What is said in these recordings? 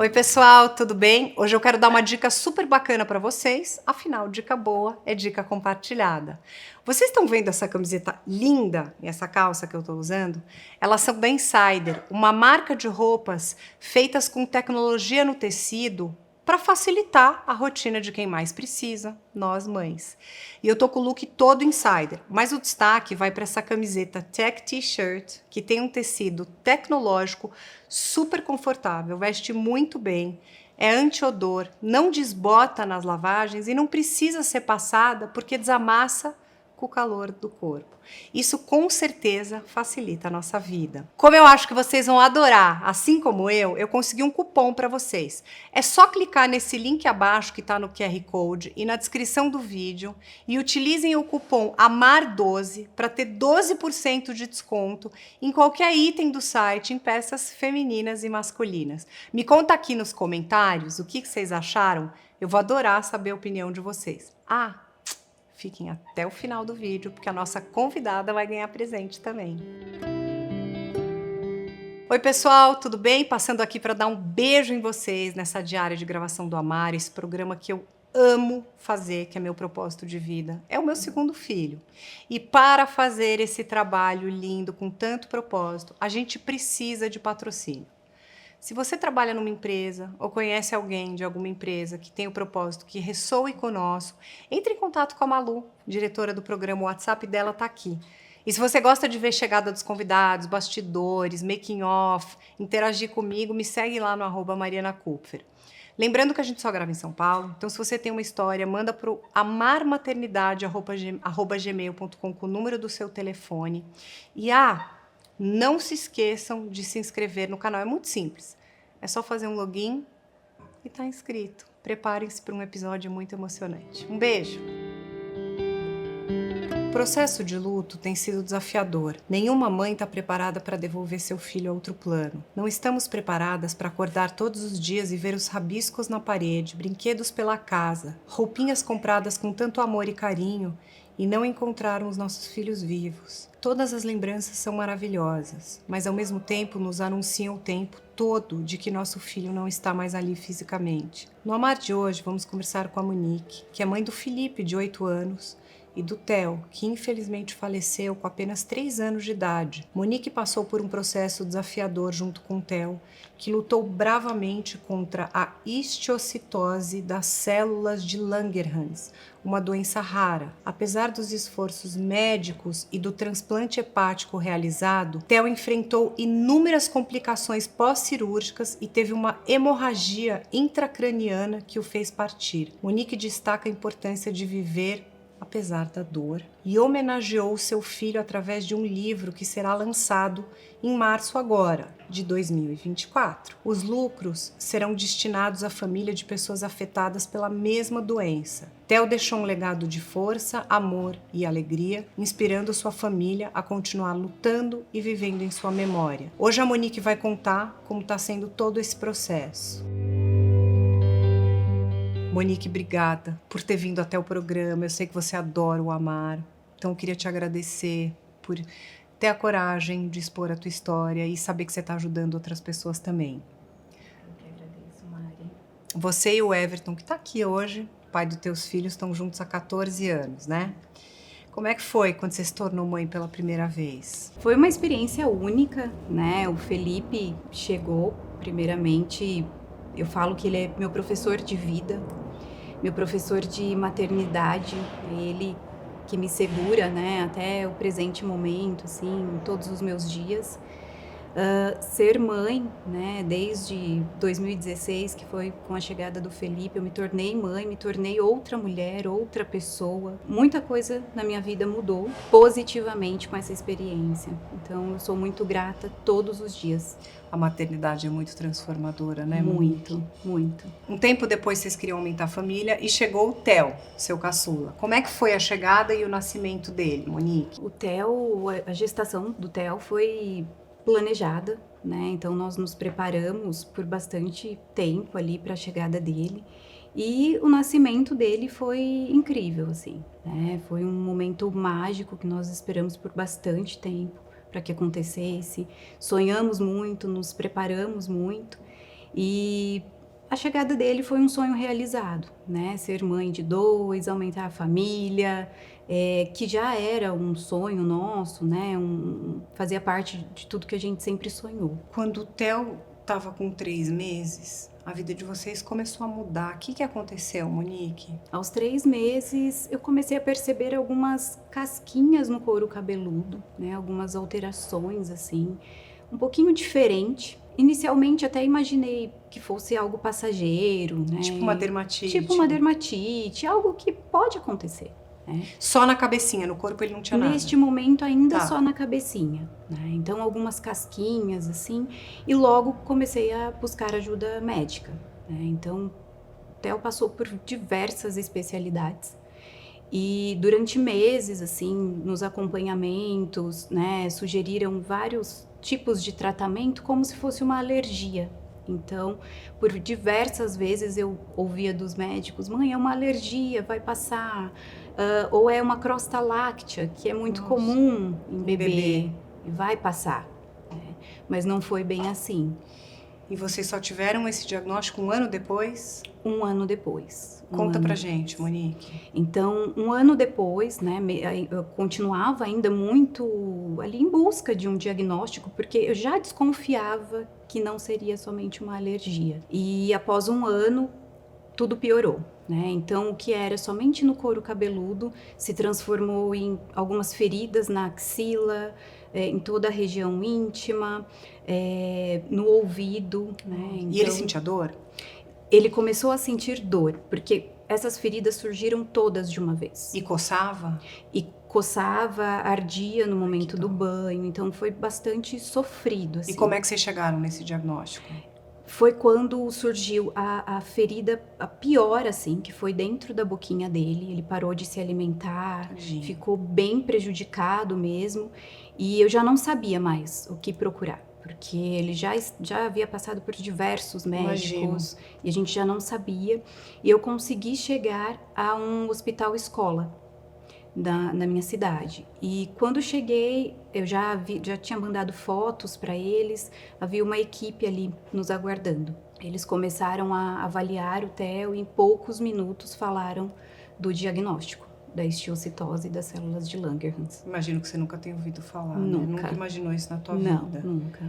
Oi pessoal, tudo bem? Hoje eu quero dar uma dica super bacana para vocês, afinal, dica boa é dica compartilhada. Vocês estão vendo essa camiseta linda e essa calça que eu estou usando? Elas são da Insider, uma marca de roupas feitas com tecnologia no tecido para facilitar a rotina de quem mais precisa, nós mães. E eu tô com o look todo Insider, mas o destaque vai para essa camiseta Tech T-shirt, que tem um tecido tecnológico super confortável, veste muito bem, é anti-odor, não desbota nas lavagens e não precisa ser passada porque desamassa com o calor do corpo. Isso com certeza facilita a nossa vida. Como eu acho que vocês vão adorar, assim como eu consegui um cupom para vocês. É só clicar nesse link abaixo que está no QR Code e na descrição do vídeo e utilizem o cupom AMAR12 para ter 12% de desconto em qualquer item do site em peças femininas e masculinas. Me conta aqui nos comentários o que vocês acharam. Eu vou adorar saber a opinião de vocês. Fiquem até o final do vídeo, porque a nossa convidada vai ganhar presente também. Oi pessoal, tudo bem? Passando aqui para dar um beijo em vocês nessa diária de gravação do Amar, esse programa que eu amo fazer, que é meu propósito de vida. É o meu segundo filho. E para fazer esse trabalho lindo, com tanto propósito, a gente precisa de patrocínio. Se você trabalha numa empresa ou conhece alguém de alguma empresa que tem o propósito que ressoe com o nosso, entre em contato com a Malu, diretora do programa. O WhatsApp dela está aqui. E se você gosta de ver chegada dos convidados, bastidores, making off, interagir comigo, me segue lá no @marianakupfer. Lembrando que a gente só grava em São Paulo, então se você tem uma história, manda para o amarmaternidade@gmail.com com o número do seu telefone. E não se esqueçam de se inscrever no canal, é muito simples. É só fazer um login e tá inscrito. Preparem-se para um episódio muito emocionante. Um beijo! O processo de luto tem sido desafiador. Nenhuma mãe está preparada para devolver seu filho a outro plano. Não estamos preparadas para acordar todos os dias e ver os rabiscos na parede, brinquedos pela casa, roupinhas compradas com tanto amor e carinho e não encontrarmos nossos filhos vivos. Todas as lembranças são maravilhosas, mas ao mesmo tempo nos anunciam o tempo todo de que nosso filho não está mais ali fisicamente. No Amar de hoje vamos conversar com a Monique, que é mãe do Felipe, de 8 anos, e do Theo, que infelizmente faleceu com apenas 3 anos de idade. Monique passou por um processo desafiador junto com o Theo, que lutou bravamente contra a histiocytose das células de Langerhans, uma doença rara. Apesar dos esforços médicos e do transplante hepático realizado, Theo enfrentou inúmeras complicações pós-cirúrgicas e teve uma hemorragia intracraniana que o fez partir. Monique destaca a importância de viver apesar da dor, e homenageou seu filho através de um livro que será lançado em março agora, de 2024. Os lucros serão destinados à família de pessoas afetadas pela mesma doença. Theo deixou um legado de força, amor e alegria, inspirando sua família a continuar lutando e vivendo em sua memória. Hoje a Monique vai contar como está sendo todo esse processo. Monique, obrigada por ter vindo até o programa. Eu sei que você adora o Amar, então eu queria te agradecer por ter a coragem de expor a tua história e saber que você está ajudando outras pessoas também. Eu que agradeço, Mari. Você e o Everton, que está aqui hoje, pai dos teus filhos, estão juntos há 14 anos, né? Como é que foi quando você se tornou mãe pela primeira vez? Foi uma experiência única, né? O Felipe chegou, primeiramente, eu falo que ele é meu professor de vida, meu professor de maternidade, é ele que me segura, né, até o presente momento, assim, todos os meus dias. Ser mãe, né, desde 2016, que foi com a chegada do Felipe, eu me tornei mãe, me tornei outra mulher, outra pessoa. Muita coisa na minha vida mudou positivamente com essa experiência. Então, eu sou muito grata todos os dias. A maternidade é muito transformadora, né, Muito, Monique? muito. Um tempo depois vocês queriam aumentar a família e chegou o Theo, seu caçula. Como é que foi a chegada e o nascimento dele, Monique? O Theo, a gestação do Theo foi planejada, né? Então nós nos preparamos por bastante tempo ali para a chegada dele. E o nascimento dele foi incrível, assim, né? Foi um momento mágico que nós esperamos por bastante tempo para que acontecesse. Sonhamos muito, nos preparamos muito. E a chegada dele foi um sonho realizado, né? Ser mãe de 2, aumentar a família, que já era um sonho nosso, né? Fazia parte de tudo que a gente sempre sonhou. Quando o Theo estava com 3 meses, a vida de vocês começou a mudar. O que aconteceu, Monique? Aos 3 meses, eu comecei a perceber algumas casquinhas no couro cabeludo, né? Algumas alterações, assim, um pouquinho diferente. Inicialmente até imaginei que fosse algo passageiro, né? Tipo uma dermatite. Tipo uma dermatite, algo que pode acontecer, né? Só na cabecinha, no corpo ele não tinha nada? Neste momento ainda Tá. só na cabecinha, né? Então algumas casquinhas assim, e logo comecei a buscar ajuda médica, né? Então o Theo passou por diversas especialidades. E durante meses, assim, nos acompanhamentos, né, sugeriram vários tipos de tratamento como se fosse uma alergia. Então, por diversas vezes eu ouvia dos médicos: mãe, é uma alergia, vai passar. Ou é uma crosta láctea, que é muito comum em bebê, e vai passar. Né? Mas não foi bem assim. E vocês só tiveram esse diagnóstico 1 ano depois? 1 ano depois. Conta pra gente, Monique. Então, 1 ano depois, né, eu continuava ainda muito ali em busca de um diagnóstico, porque eu já desconfiava que não seria somente uma alergia. E após 1 ano, tudo piorou, né? Então, o que era somente no couro cabeludo se transformou em algumas feridas na axila, em toda a região íntima, no ouvido, né? E ele sentia dor? Ele começou a sentir dor, porque essas feridas surgiram todas de uma vez. E coçava? E coçava, ardia no momento do banho, então foi bastante sofrido. Assim. E como é que vocês chegaram nesse diagnóstico? Foi quando surgiu a ferida, a pior, assim, que foi dentro da boquinha dele. Ele parou de se alimentar, ficou bem prejudicado mesmo. E eu já não sabia mais o que procurar, porque ele já havia passado por diversos médicos. E a gente já não sabia. E eu consegui chegar a um hospital-escola na minha cidade. E quando cheguei, eu já tinha mandado fotos para eles, havia uma equipe ali nos aguardando. Eles começaram a avaliar o Theo e em poucos minutos falaram do diagnóstico da estiocitose das células de Langerhans. Imagino que você nunca tenha ouvido falar, Nunca. né? Nunca imaginou isso na tua vida. Não, nunca.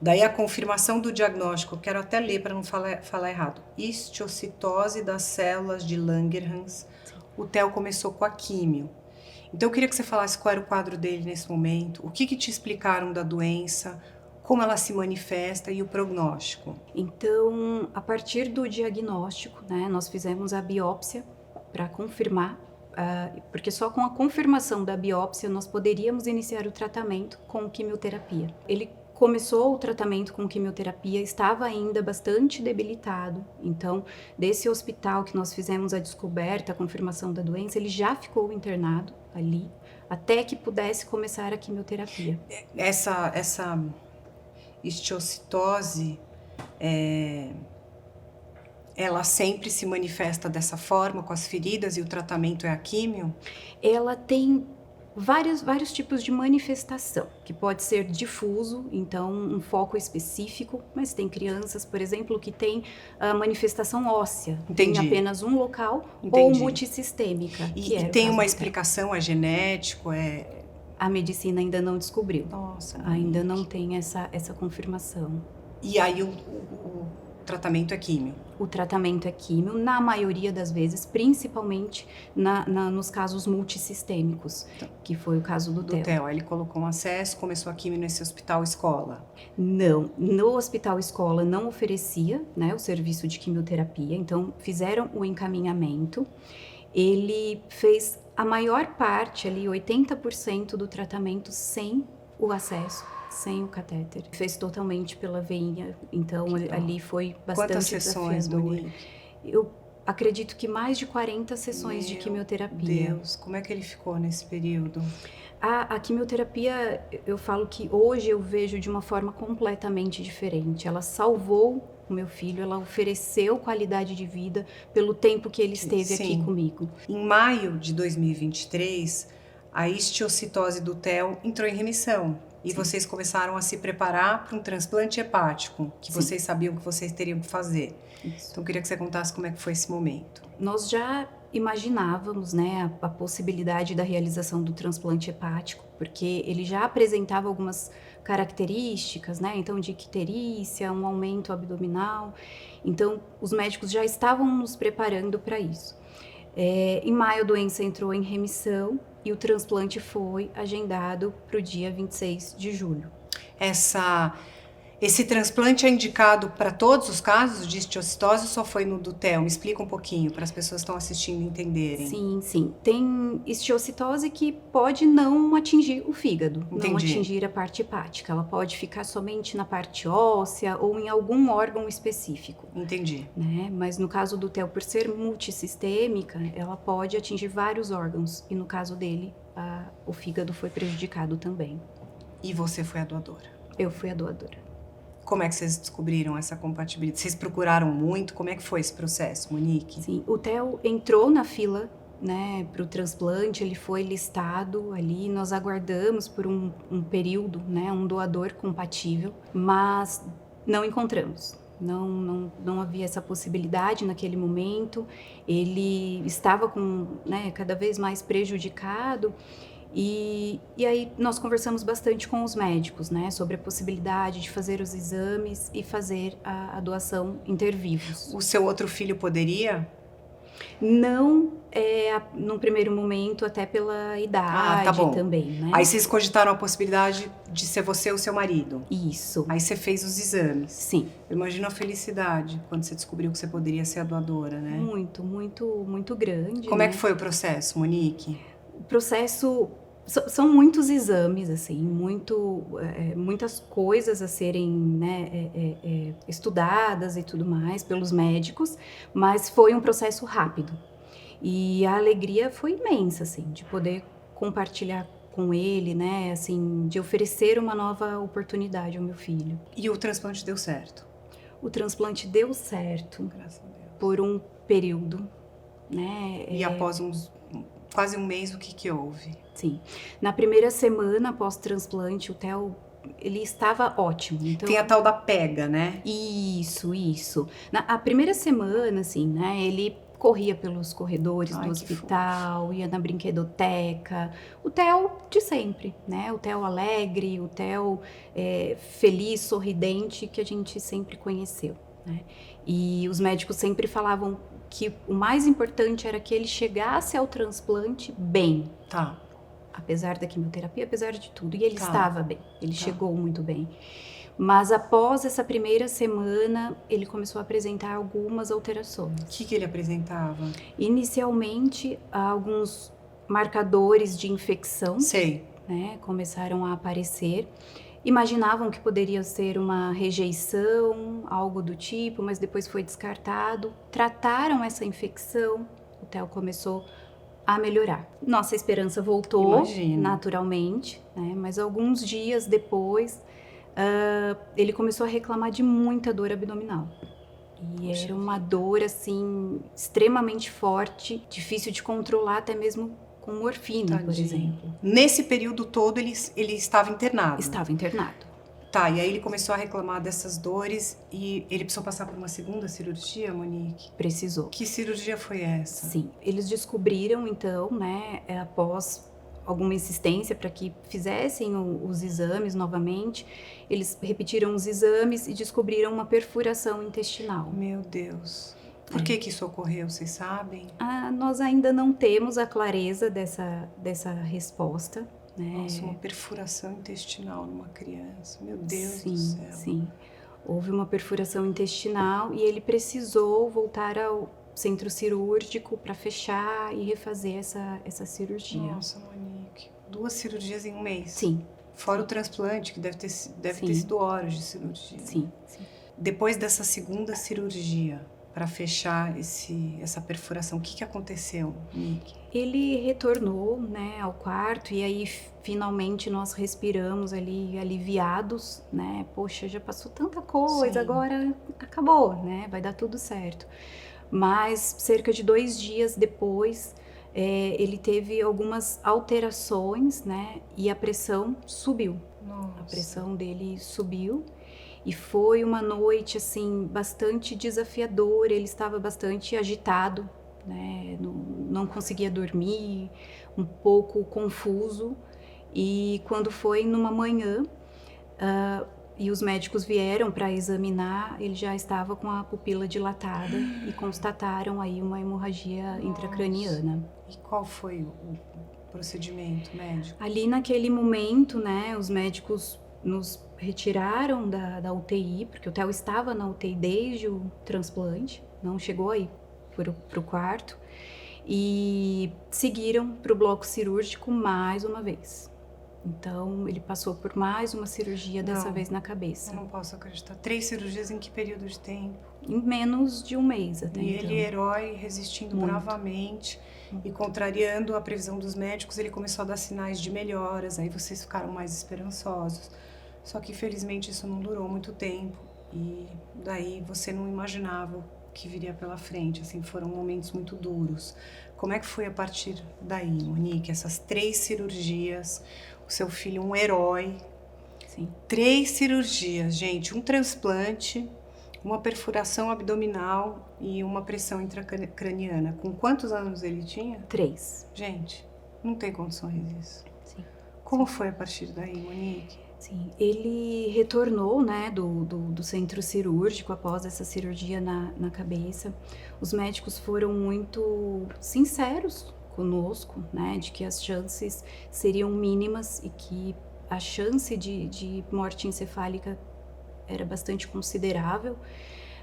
Daí a confirmação do diagnóstico, eu quero até ler para não falar errado. Estiocitose das células de Langerhans. O Theo começou com a químio. Então eu queria que você falasse qual era o quadro dele nesse momento, o que te explicaram da doença, como ela se manifesta e o prognóstico. Então, a partir do diagnóstico, né, nós fizemos a biópsia para confirmar, porque só com a confirmação da biópsia nós poderíamos iniciar o tratamento com quimioterapia. Ele começou o tratamento com quimioterapia, estava ainda bastante debilitado, então desse hospital que nós fizemos a descoberta, a confirmação da doença, ele já ficou internado ali, até que pudesse começar a quimioterapia. Essa estiocitose, ela sempre se manifesta dessa forma, com as feridas, e o tratamento é a químio? Ela tem vários tipos de manifestação, que pode ser difuso, então um foco específico, mas tem crianças, por exemplo, que tem a manifestação óssea, Entendi. Tem apenas um local, Entendi. Ou multissistêmica. E tem uma explicação, é genético, A medicina ainda não descobriu. Nossa. Ainda não tem essa confirmação. E aí o tratamento é químio? O tratamento é químio, na maioria das vezes, principalmente nos casos multissistêmicos, que foi o caso do Theo. Ele colocou um acesso, começou a químio nesse hospital-escola? Não, no hospital-escola não oferecia, né, o serviço de quimioterapia, então fizeram o encaminhamento. Ele fez a maior parte, ali 80% do tratamento sem o acesso, sem o catéter. Fez totalmente pela veinha, então ali foi bastante Quantas sessões, Monique? Eu acredito que mais de 40 sessões de quimioterapia. Deus, como é que ele ficou nesse período? A quimioterapia, eu falo que hoje eu vejo de uma forma completamente diferente. Ela salvou o meu filho, ela ofereceu qualidade de vida pelo tempo que ele esteve aqui comigo. Em maio de 2023, a estiocitose do Theo entrou em remissão. E Sim. vocês começaram a se preparar para um transplante hepático, que Sim. vocês sabiam que vocês teriam que fazer. Isso. Então, eu queria que você contasse como é que foi esse momento. Nós já imaginávamos, né, a possibilidade da realização do transplante hepático, porque ele já apresentava algumas características, né, então de icterícia, um aumento abdominal. Então, os médicos já estavam nos preparando para isso. Em maio, a doença entrou em remissão e o transplante foi agendado para o dia 26 de julho. Esse transplante é indicado para todos os casos de histiocytose ou só foi no do TEL? Me explica um pouquinho para as pessoas que estão assistindo entenderem. Sim, sim. Tem histiocytose que pode não atingir o fígado, não Entendi. atingir a parte hepática. Ela pode ficar somente na parte óssea ou em algum órgão específico, Entendi. né? Mas no caso do TEL, por ser multissistêmica, ela pode atingir vários órgãos. E no caso dele, o fígado foi prejudicado também. E você foi a doadora? Eu fui a doadora. Como é que vocês descobriram essa compatibilidade? Vocês procuraram muito? Como é que foi esse processo, Monique? Sim, o TEL entrou na fila, né, para o transplante, ele foi listado ali, nós aguardamos por um período, né, um doador compatível, mas não encontramos. Não havia essa possibilidade naquele momento, ele estava né, cada vez mais prejudicado. E aí nós conversamos bastante com os médicos, né, sobre a possibilidade de fazer os exames e fazer a doação intervivos. O seu outro filho poderia? Não, num primeiro momento, até pela idade tá bom. também, né? Aí vocês cogitaram a possibilidade de ser você ou seu marido? Isso. Aí você fez os exames? Sim. Eu imagino a felicidade quando você descobriu que você poderia ser a doadora, né? Muito, muito, muito grande. Como né? é que foi o processo, Monique? O processo... São muitos exames, assim, muitas coisas a serem, né, estudadas e tudo mais pelos médicos, mas foi um processo rápido. E a alegria foi imensa, assim, de poder compartilhar com ele, né, assim, de oferecer uma nova oportunidade ao meu filho. E o transplante deu certo? O transplante deu certo. Graças a Deus. Por um período, né. E após quase um mês, o que houve? Sim. Na primeira semana após transplante, o TEL, ele estava ótimo. Então, tem a tal da pega, né? Isso. A primeira semana, assim, né, ele corria pelos corredores do hospital, ia na brinquedoteca, o TEL de sempre, né, o TEL alegre, o TEL feliz, sorridente, que a gente sempre conheceu, né, e os médicos sempre falavam que o mais importante era que ele chegasse ao transplante bem. Tá. Apesar da quimioterapia, apesar de tudo. E ele estava bem, ele chegou muito bem. Mas após essa primeira semana, ele começou a apresentar algumas alterações. O que ele apresentava? Inicialmente, alguns marcadores de infecção. Sei. Né, começaram a aparecer. Imaginavam que poderia ser uma rejeição, algo do tipo, mas depois foi descartado. Trataram essa infecção, o TEL começou a melhorar. Nossa esperança voltou, naturalmente, né? Mas alguns dias depois, ele começou a reclamar de muita dor abdominal. E era uma dor, assim, extremamente forte, difícil de controlar, até mesmo com morfina, por exemplo. Nesse período todo, ele estava internado? Estava internado. Tá, e aí ele começou a reclamar dessas dores e ele precisou passar por uma segunda cirurgia, Monique? Precisou. Que cirurgia foi essa? Sim, eles descobriram então, né, após alguma insistência para que fizessem os exames novamente, eles repetiram os exames e descobriram uma perfuração intestinal. Meu Deus. Por que isso ocorreu, vocês sabem? Nós ainda não temos a clareza dessa resposta. Né? Nossa, uma perfuração intestinal numa criança. Meu Deus do céu. Sim. Houve uma perfuração intestinal e ele precisou voltar ao centro cirúrgico para fechar e refazer essa cirurgia. Nossa, Monique. 2 cirurgias em um mês? Sim. Fora o transplante, que deve ter sido horas de cirurgia. Sim. Depois dessa segunda cirurgia, para fechar essa perfuração, o que aconteceu, Monique? Ele retornou, né, ao quarto e aí finalmente nós respiramos ali aliviados, né? Poxa, já passou tanta coisa, agora acabou, né? Vai dar tudo certo. Mas cerca de 2 dias depois, ele teve algumas alterações, né? E a pressão subiu. Nossa. A pressão dele subiu. E foi uma noite, assim, bastante desafiadora. Ele estava bastante agitado, né? Não conseguia dormir, um pouco confuso. E quando foi numa manhã, e os médicos vieram para examinar, ele já estava com a pupila dilatada e constataram aí uma hemorragia intracraniana. E qual foi o procedimento médico? Ali naquele momento, né, os médicos nos retiraram da UTI, porque o Theo estava na UTI desde o transplante, não chegou aí pro quarto, e seguiram para o bloco cirúrgico mais uma vez. Então, ele passou por mais uma cirurgia, dessa vez na cabeça. Eu não posso acreditar. 3 cirurgias em que período de tempo? Em menos de um mês até E então. ele, herói, resistindo bravamente e contrariando a previsão dos médicos, ele começou a dar sinais de melhoras, aí vocês ficaram mais esperançosos. Só que, infelizmente, isso não durou muito tempo e daí você não imaginava o que viria pela frente, assim, foram momentos muito duros. Como é que foi a partir daí, Monique? Essas 3 cirurgias, o seu filho um herói. Sim. 3 cirurgias, gente, um transplante, uma perfuração abdominal e uma pressão intracraniana. Com quantos anos ele tinha? 3. Gente, não tem condições disso. Sim. Como foi a partir daí, Monique? Sim, ele retornou, né, do centro cirúrgico após essa cirurgia na cabeça. Os médicos foram muito sinceros conosco, né, de que as chances seriam mínimas e que a chance de morte encefálica era bastante considerável.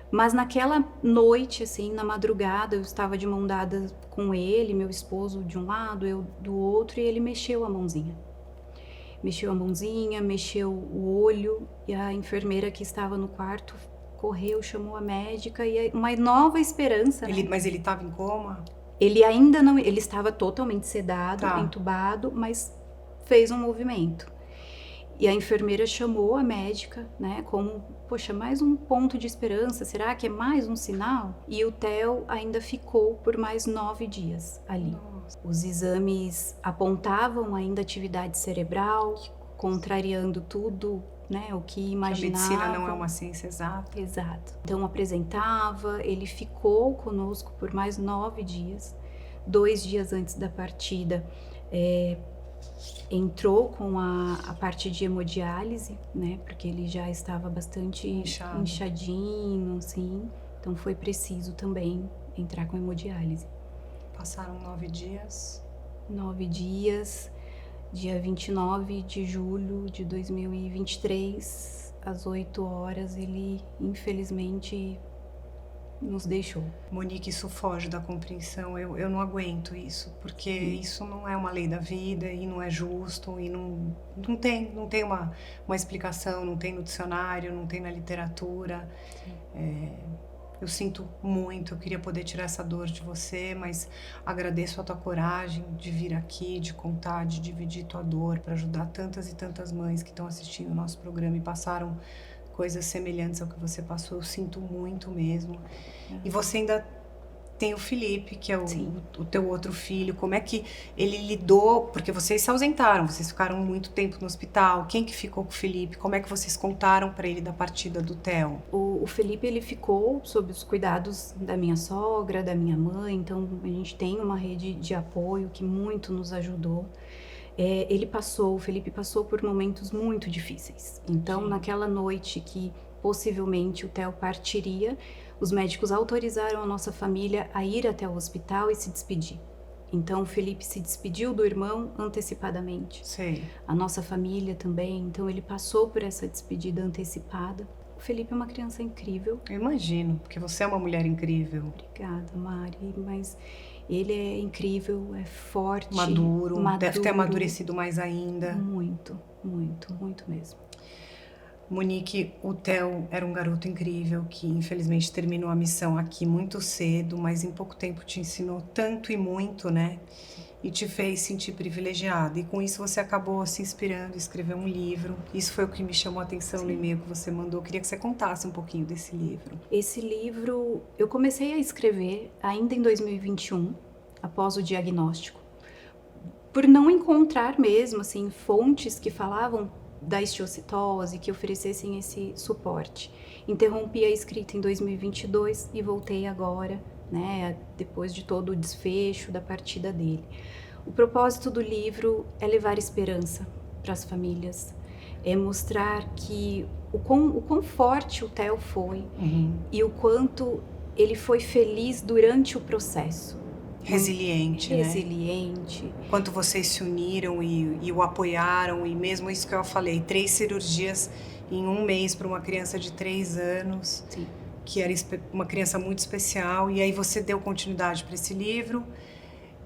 Mas naquela noite, assim, na madrugada, eu estava de mão dada com ele, meu esposo de um lado, eu do outro, e ele mexeu a mãozinha. Mexeu a mãozinha, mexeu o olho, e a enfermeira que estava no quarto correu, chamou a médica, e uma nova esperança, né? Mas ele estava em coma? Ele ainda não, ele estava totalmente sedado, Tá. entubado, mas fez um movimento. E a enfermeira chamou a médica, né, como, poxa, mais um ponto de esperança, será que é mais um sinal? E o Theo ainda ficou por mais 9 dias ali. Nossa. Os exames apontavam ainda atividade cerebral, contrariando tudo, né, o que imaginava. A medicina não é uma ciência exata. Exato. Então apresentava, ele ficou conosco por mais 9 dias. 2 dias antes da partida, entrou com a parte de hemodiálise, né? Porque ele já estava bastante inchadinho, assim. Então foi preciso também entrar com hemodiálise. Passaram 9 dias. 9 dias, dia 29 de julho de 2023, às 8 horas, ele infelizmente nos deixou. Monique, isso foge da compreensão, eu não aguento isso, porque isso não é uma lei da vida e não é justo e não tem uma explicação, não tem no dicionário, não tem na literatura. Eu sinto muito, eu queria poder tirar essa dor de você, mas agradeço a tua coragem de vir aqui, de contar, de dividir tua dor para ajudar tantas e tantas mães que estão assistindo o nosso programa e passaram coisas semelhantes ao que você passou. Eu sinto muito mesmo. E você ainda tem o Felipe, que é o teu outro filho. Como é que ele lidou? Porque vocês se ausentaram, vocês ficaram muito tempo no hospital. Quem que ficou com o Felipe? Como é que vocês contaram para ele da partida do Theo? O Felipe, ele ficou sob os cuidados da minha sogra, da minha mãe. Então, a gente tem uma rede de apoio que muito nos ajudou. O Felipe passou por momentos muito difíceis. Então, naquela noite que possivelmente o Theo partiria, os médicos autorizaram a nossa família a ir até o hospital e se despedir. Então, o Felipe se despediu do irmão antecipadamente. Sei. A nossa família também. Então, ele passou por essa despedida antecipada. O Felipe é uma criança incrível. Eu imagino, porque você é uma mulher incrível. Obrigada, Mari, mas ele é incrível, é forte. Maduro. Deve ter amadurecido mais ainda. Muito, muito, muito mesmo. Monique, o Theo era um garoto incrível que infelizmente terminou a missão aqui muito cedo, mas em pouco tempo te ensinou tanto e muito, né? E te fez sentir privilegiada. E com isso você acabou se inspirando a escrever um livro. Isso foi o que me chamou a atenção no e-mail que você mandou. Eu queria que você contasse um pouquinho desse livro. Esse livro eu comecei a escrever ainda em 2021, após o diagnóstico. Por não encontrar mesmo, assim, fontes que falavam da histiocytose, que oferecessem esse suporte. Interrompi a escrita em 2022 e voltei agora, né, depois de todo o desfecho da partida dele. O propósito do livro é levar esperança para as famílias, é mostrar que o quão forte o Theo foi e o quanto ele foi feliz durante o processo. Resiliente, Resiliente. Né? Quanto vocês se uniram e o apoiaram, e mesmo isso que eu falei, 3 cirurgias em um mês para uma criança de 3 anos, Sim. Que era uma criança muito especial, e aí você deu continuidade para esse livro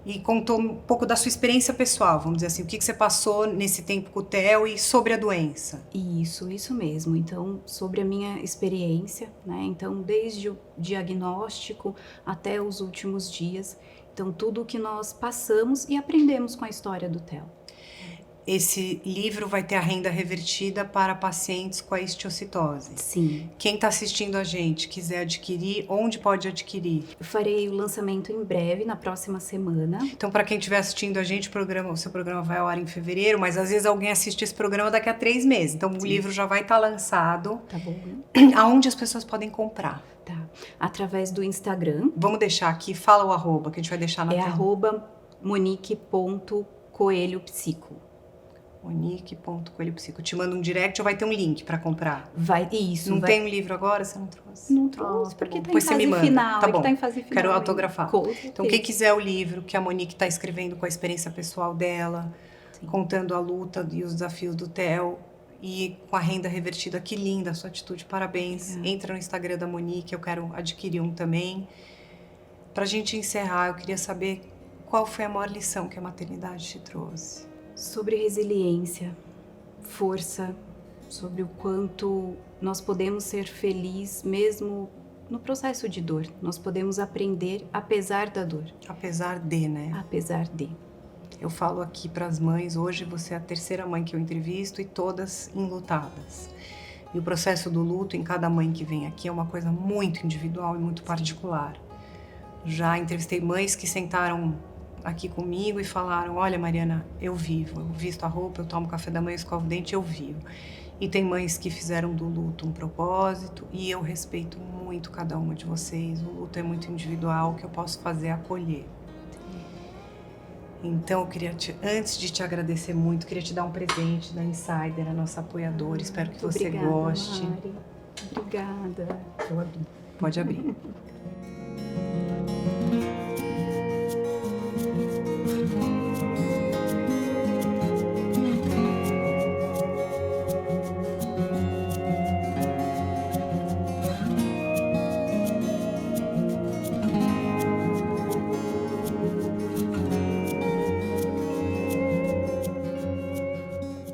e contou um pouco da sua experiência pessoal, vamos dizer assim, o que você passou nesse tempo com o Theo e sobre a doença. Isso mesmo. Então, sobre a minha experiência, né? Então, desde o diagnóstico até os últimos dias, então tudo o que nós passamos e aprendemos com a história do Theo. Esse livro vai ter a renda revertida para pacientes com a histiocytose. Sim. Quem está assistindo a gente, quiser adquirir, onde pode adquirir? Eu farei o lançamento em breve, na próxima semana. Então, para quem estiver assistindo a gente, o seu programa vai ao ar em fevereiro, mas às vezes alguém assiste esse programa daqui a 3 meses. Então, o livro já vai estar lançado. Tá bom. Aonde as pessoas podem comprar? Tá. Através do Instagram. Vamos deixar aqui, fala o arroba, que a gente vai deixar na tela. @monique.coelhopsico. Monique.coelhopsico. Te manda um direct ou vai ter um link para comprar? Vai, isso. Não tem um livro agora? Você não trouxe? Não trouxe, porque tá em fase final. Tá bom. Tá em fase final. Quero autografar. Então, quem Sim. quiser o livro que a Monique está escrevendo com a experiência pessoal dela, Sim. contando a luta e os desafios do Theo, e com a renda revertida, que linda a sua atitude, parabéns. Entra no Instagram da Monique, eu quero adquirir um também. Pra gente encerrar, eu queria saber qual foi a maior lição que a maternidade te trouxe. Sobre resiliência, força, sobre o quanto nós podemos ser felizes mesmo no processo de dor. Nós podemos aprender apesar da dor. Apesar de, né? Apesar de. Eu falo aqui para as mães, hoje você é a 3ª mãe que eu entrevisto e todas enlutadas. E o processo do luto em cada mãe que vem aqui é uma coisa muito individual e muito particular. Já entrevistei mães que sentaram aqui comigo e falaram, olha Mariana, eu vivo, eu visto a roupa, eu tomo café da manhã, eu escovo o dente, eu vivo. E tem mães que fizeram do luto um propósito e eu respeito muito cada uma de vocês. O luto é muito individual, o que eu posso fazer é acolher. Então, eu queria antes de te agradecer muito, queria te dar um presente da Insider, a nossa apoiadora. Espero que você goste. Mari. Obrigada. Eu abri. Pode abrir.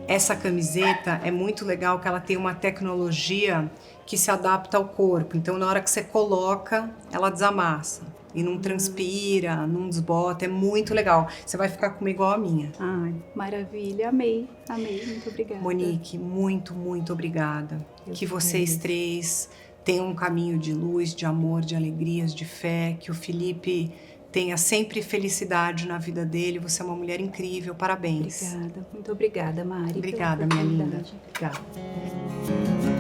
Essa camiseta é muito legal, que ela tem uma tecnologia que se adapta ao corpo. Então, na hora que você coloca, ela desamassa. E não transpira, não desbota. É muito legal. Você vai ficar com uma igual a minha. Ai, maravilha. Amei. Muito obrigada. Monique, muito, muito obrigada. Que vocês 3 tenham um caminho de luz, de amor, de alegrias, de fé. Que o Felipe tenha sempre felicidade na vida dele. Você é uma mulher incrível. Parabéns. Obrigada. Muito obrigada, Mari. Obrigada, minha linda. Obrigada.